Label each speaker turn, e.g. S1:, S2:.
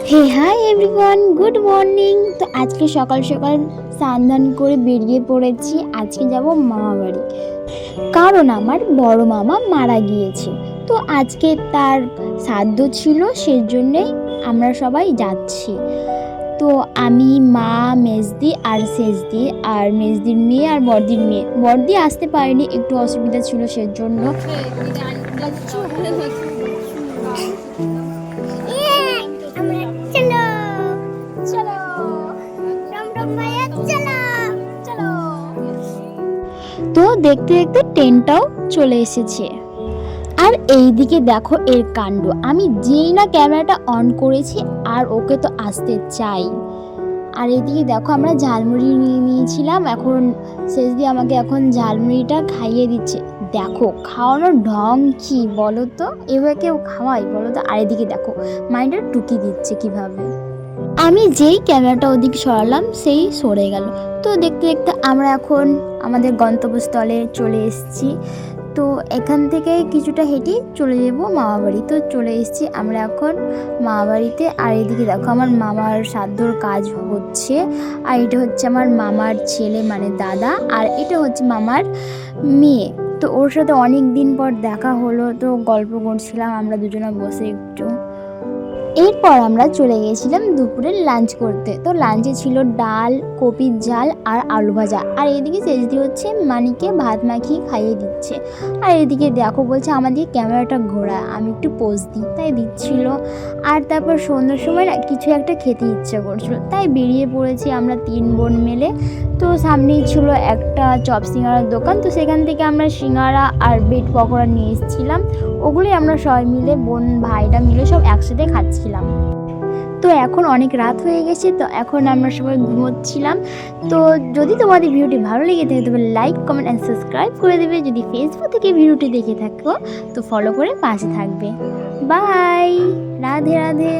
S1: হে hi everyone, good morning. তো আজকে সকাল সকাল স্নান করে বেরিয়ে পড়েছি। আজকে যাব মামা বাড়ি, কারণ আমার বড় মামা মারা গিয়েছে। তো আজকে তার শ্রাদ্ধ ছিল, সেজন্যই আমরা সবাই যাচ্ছি। তো আমি, মা, মেজদি আর শেষদি, আর মেজদির মেয়ে আর বড়দির মেয়ে। বড়দি আসতে পারেনি, একটু অসুবিধা ছিল সেজন্য। তো দেখতে দেখতে ট্রেনটাও চলে এসেছে। আর এইদিকে দেখো এর কাণ্ড, আমি যেই না ক্যামেরাটা অন করেছি আর ওকে তো আসতে চাই। আর এইদিকে দেখো আমরা ঝালমুড়ি নিয়ে নিয়েছিলাম, এখন শেষ দিয়ে আমাকে এখন ঝালমুড়িটা খাইয়ে দিচ্ছে। দেখো খাওয়ানোর ঢং কি বলো তো, এভাবে কেউ খাওয়াই বলো তো? আর এদিকে দেখো মাইন্ডটা টুকি দিচ্ছে কিভাবে। আমি যেই ক্যামেরাটা ওদিকে সরালাম সেই সরে গেল। তো দেখতে দেখতে আমরা এখন আমাদের গন্তব্যস্থলে চলে এসেছি। তো এখান থেকে কিছুটা হেঁটে চলে যাব মামাবাড়ি। তো চলে এসেছি আমরা এখন মামাবাড়িতে। আর এদিকে দেখো আমার মামার শ্রাদ্ধর কাজ হচ্ছে। আর এটা হচ্ছে আমার মামার ছেলে মানে দাদা, আর এটা হচ্ছে মামার মেয়ে। তো ওর সাথে অনেক দিন পর দেখা হলো, তো গল্প করছিলাম আমরা দুজনে বসে একটু। এরপর আমরা চলে গিয়েছিলাম দুপুরের লাঞ্চ করতে। তো লাঞ্চে ছিল ডাল, কপির ঝাল আর আলু ভাজা। আর এদিকে শেষদি হচ্ছে মানিকে ভাত মাখিয়ে খাইয়ে দিচ্ছে। আর এদিকে দেখো বলছে আমাদের ক্যামেরাটা ঘোরা, আমি একটু পোজ দিই, তাই দিচ্ছিল। আর তারপর সন্ধ্যার সময় না কিছু একটা খেতে ইচ্ছে করছিল, তাই বেরিয়ে পড়েছি আমরা 3 বোন মিলে। তো সামনেই ছিল একটা চপ সিঙ্গারার দোকান, তো সেখান থেকে আমরা সিঙ্গারা আর ব্রেড পকোড়া নিয়ে এসেছিলাম। ওগুলোই আমরা সবাই মিলে, বোন ভাইরা মিলে সব একসাথে খাচ্ছিলাম। তো এখন অনেক রাত হয়ে গেছে, তো এখন আমরা সবাই ঘুমোচ্ছিলাম। তো যদি তোমাদের ভিডিওটি ভালো লেগে থাকে তবে লাইক, কমেন্ট অ্যান্ড সাবস্ক্রাইব করে দেবে। যদি ফেসবুক থেকে ভিডিওটি দেখে থাকো তো ফলো করে পাশে থাকবে। বাই, রাধে রাধে।